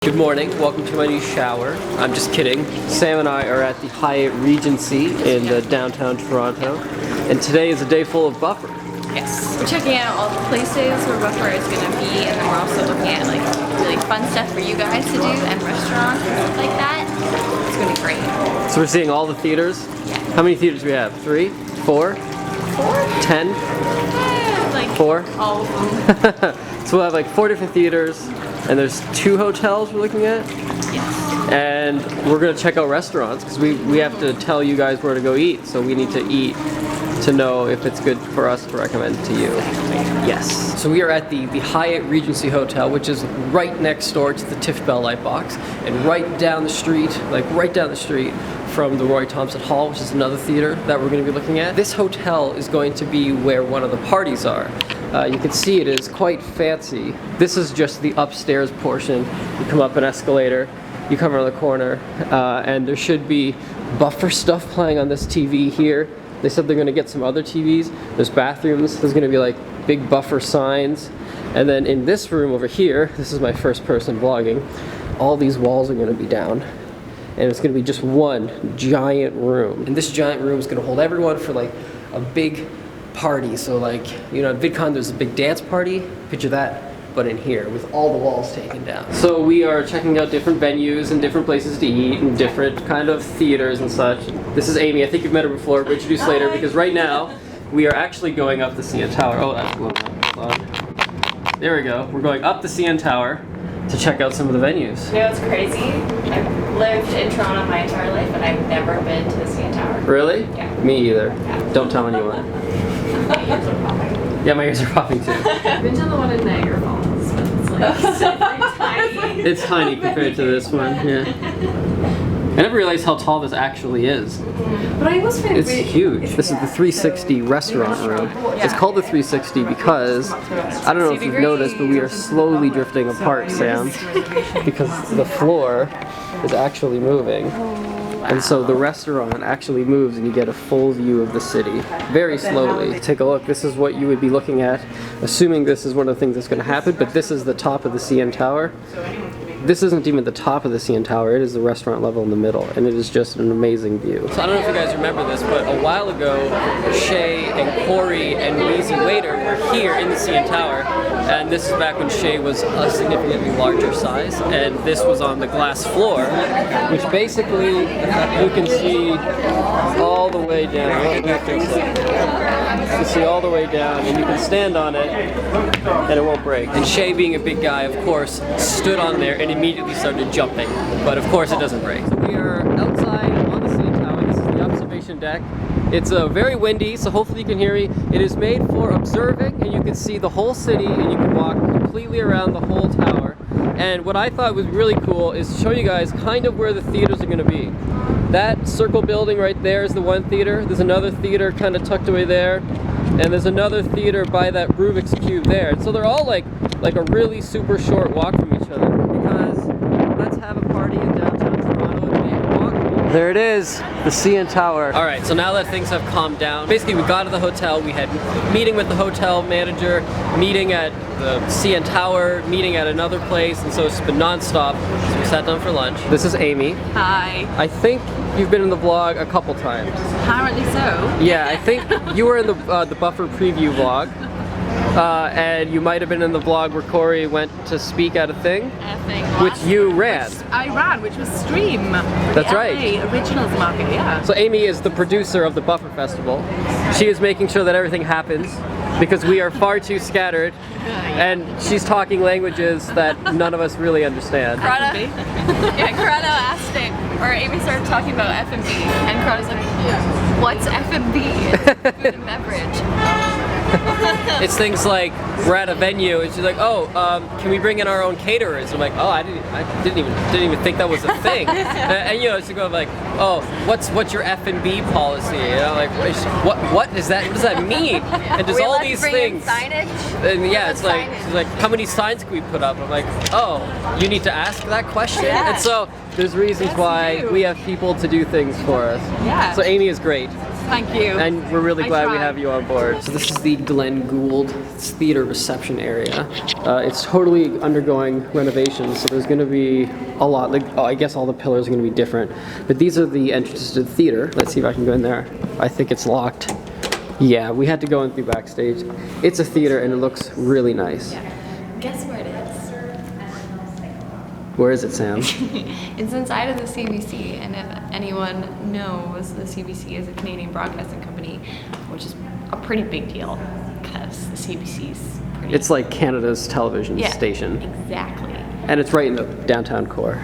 Good morning, welcome to my new shower. I'm just kidding. Sam and I are at the Hyatt Regency in downtown Toronto, and today is a day full of buffer. Yes. We're checking out all the places where buffer is going to be, and then we're also looking at like really fun stuff for you guys to do, and restaurants and stuff like that. It's going to be great. So we're seeing all the theaters? Yeah. How many theaters do we have? 3? 4? 4? 10? Like 4? all of them. So we'll have like 4 different theaters, and there's 2 hotels we're looking at. Yes. And we're going to check out restaurants because we have to tell you guys where to go eat, so we need to eat to know if it's good for us to recommend to you. Yes. So we are at the Hyatt Regency Hotel, which is right next door to the TIFF Bell Light Box, and right down the street, from the Roy Thompson Hall, which is another theater that we're going to be looking at. This hotel is going to be where one of the parties are. You can see it is quite fancy. This is just the upstairs portion. You come up an escalator, you come around the corner, and there should be buffer stuff playing on this TV here. They said they're going to get some other TVs. There's bathrooms. There's going to be like big buffer signs. And then in this room over here, this is my first person vlogging, all these walls are going to be down. And it's going to be just one giant room. And this giant room is going to hold everyone for like a big party. So like, you know, at VidCon there's a big dance party. Picture that, but in here with all the walls taken down. So we are checking out different venues and different places to eat and different kind of theaters and such. This is Amy. I think you've met her before. We'll introduce later because right now we are actually going up the CN Tower. Oh, that's a little loud. There we go. We're going up the CN Tower to check out some of the venues. You know what's crazy? I've lived in Toronto my entire life, and I've never been to the CN Tower. Really? Yeah. Me either. Yeah. Don't tell anyone. My ears are popping. Yeah, my ears are popping too. I've been to the one in Niagara Falls, but it's like so tiny. It's tiny compared to this one, yeah. I never realized how tall this actually is. But I was very It's huge. This is the 360 restaurant room. It's called the 360 because, I don't know if you've noticed, but we are slowly drifting apart, Sam, because the floor is actually moving. And so the restaurant actually moves and you get a full view of the city, very slowly. Take a look, this is what you would be looking at, assuming this is one of the things that's going to happen, but this is the top of the CN Tower. This isn't even the top of the CN Tower, it is the restaurant level in the middle, and it is just an amazing view. So I don't know if you guys remember this, but a while ago, Shay and Corey and Lazy Waiter were here in the CN Tower, and this is back when Shay was a significantly larger size, and this was on the glass floor, which basically you can see all the way down. You can see all the way down, and you can stand on it, and it won't break. And Shay, being a big guy, of course, stood on there and immediately started jumping, but of course it doesn't break. So we are outside on the CN Tower. This is the observation deck. It's very windy, so hopefully you can hear me. It is made for observing, and you can see the whole city, and you can walk completely around the whole tower. And what I thought was really cool is to show you guys kind of where the theaters are going to be. That circle building right there is the one theater. There's another theater kind of tucked away there, and there's another theater by that Rubik's Cube there. And so they're all like a really super short walk from each other, because let's have a party in downtown Toronto and make it walkable. There it is, the CN Tower. All right, so now that things have calmed down, basically we got to the hotel, we had meeting with the hotel manager, meeting at the CN Tower, meeting at another place, and so it's been non-stop. So we sat down for lunch. This is Amy. Hi. I think you've been in the vlog a couple times. Apparently so. Yeah, I think you were in the Buffer preview vlog. And you might have been in the vlog where Corey went to speak at a thing, which you ran. I ran, which was Stream. That's right. LA Originals Market, yeah. So Amy is the producer of the Buffer Festival. She is making sure that everything happens because we are far too scattered, and she's talking languages that none of us really understand. Corrado asked it, or Amy started talking about F&B, and Corrado's like, what's F&B? Food and beverage. It's things like we're at a venue and she's like, oh, can we bring in our own caterers? I'm like, oh, I didn't even think that was a thing. and you know, she's going like, oh, what's your F&B policy? And I'm like, what is that? What does that mean? And there's all these things. Signage? And yeah, it's like, she's like, how many signs can we put up? I'm like, oh, you need to ask that question? Yeah. And so there's reasons why we have people to do things for us. Yeah. So Amy is great. Thank you. And we're really glad we tried. have you on board. So this is the Glenn Gould Theater reception area. It's totally undergoing renovations, so there's going to be a lot. Like, I guess all the pillars are going to be different. But these are the entrances to the theater. Let's see if I can go in there. I think it's locked. Yeah, we had to go in through backstage. It's a theater and it looks really nice. Yeah. Guess where it is? Where is it, Sam? It's inside of the CBC, and if anyone knows, the CBC is a Canadian broadcasting company, which is a pretty big deal because the CBC's pretty. It's like Canada's television station. Exactly. And it's right in the downtown core.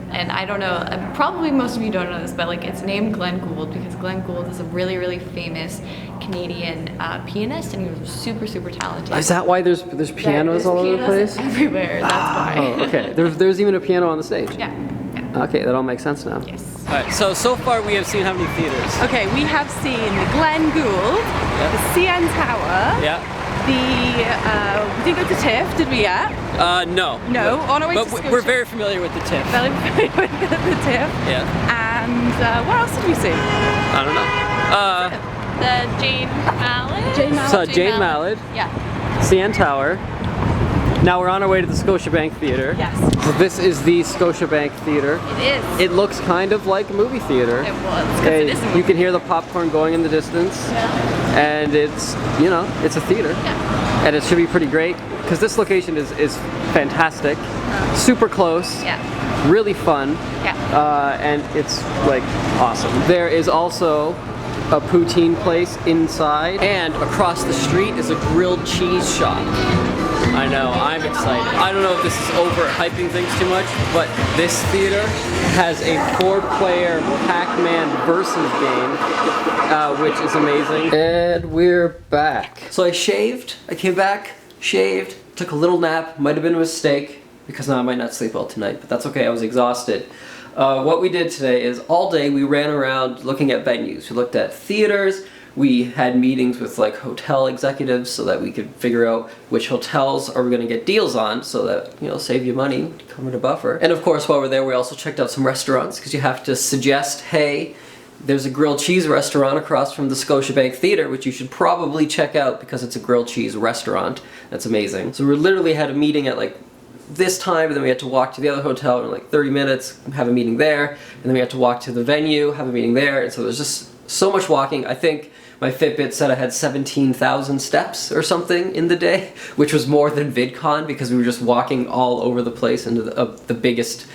And I don't know, probably most of you don't know this, but like it's named Glenn Gould because Glenn Gould is a really, really famous Canadian pianist, and he was super, super talented. Is that why there's pianos all over the place? Everywhere. That's why. Oh, okay. There's even a piano on the stage. Yeah. Yeah. Okay, that all makes sense now. Yes. All right. So far we have seen how many theaters? Okay, we have seen the Glenn Gould, the CN Tower, Yeah. we didn't go to TIFF, did we yet? No. No, on our way to But Scotia. we're very familiar with the TIFF. Very familiar with the TIFF. Yeah. And what else did we see? I don't know. The Jane Mallard? Jane Mallard. So Jane Mallard, Yeah. CN Tower. Now we're on our way to the Scotiabank Theater. Yes. So this is the Scotiabank Theater. It is. It looks kind of like a movie theater. It was, because Okay, it is a you movie. can hear the popcorn going in the distance. Yeah. And it's, you know, it's a theater. Yeah. And it should be pretty great because this location is fantastic. Super close. Yeah. Really fun. Yeah. And it's like awesome. There is also a poutine place inside, and across the street is a grilled cheese shop. I know, I'm excited. I don't know if this is overhyping things too much, but this theater has a 4-player Pacman versus game, which is amazing. And we're back. So I shaved, I came back, shaved, took a little nap, might have been a mistake, because now I might not sleep well tonight, but that's okay, I was exhausted. What we did today is all day we ran around looking at venues. We looked at theaters, we had meetings with like hotel executives so that we could figure out which hotels are we going to get deals on so that, you know, save you money, come to Buffer. And of course while we're there we also checked out some restaurants because you have to suggest, hey, there's a grilled cheese restaurant across from the Scotiabank Theater which you should probably check out because it's a grilled cheese restaurant. That's amazing. So we literally had a meeting at like this time, and then we had to walk to the other hotel in like 30 minutes, have a meeting there, and then we had to walk to the venue, have a meeting there, and so there's just so much walking. I think my Fitbit said I had 17,000 steps or something in the day, which was more than VidCon because we were just walking all over the place into the biggest,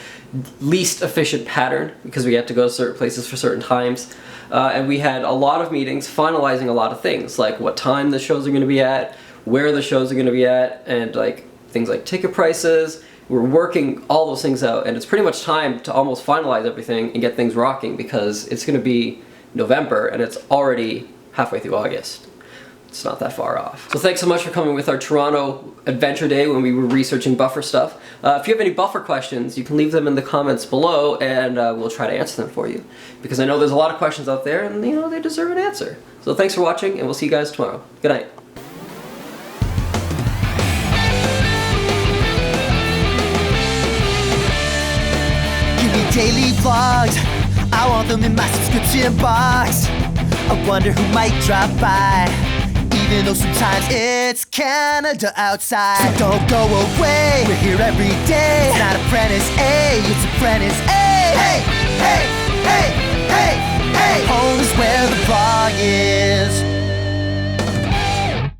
least efficient pattern because we had to go to certain places for certain times. And we had a lot of meetings finalizing a lot of things, like what time the shows are going to be at, where the shows are going to be at, and like things like ticket prices. We're working all those things out, and it's pretty much time to almost finalize everything and get things rocking because it's going to be November and it's already halfway through August. It's not that far off. So thanks so much for coming with our Toronto Adventure Day when we were researching Buffer stuff. If you have any Buffer questions, you can leave them in the comments below and we'll try to answer them for you. Because I know there's a lot of questions out there and, you know, they deserve an answer. So thanks for watching and we'll see you guys tomorrow. Good night. Daily vlogs, I want them in my subscription box. I wonder who might drop by, even though sometimes it's Canada outside. So don't go away, we're here every day. It's not ApprenticeA, it's ApprenticeA. Hey, hey, hey, hey, hey. Home is where the vlog is.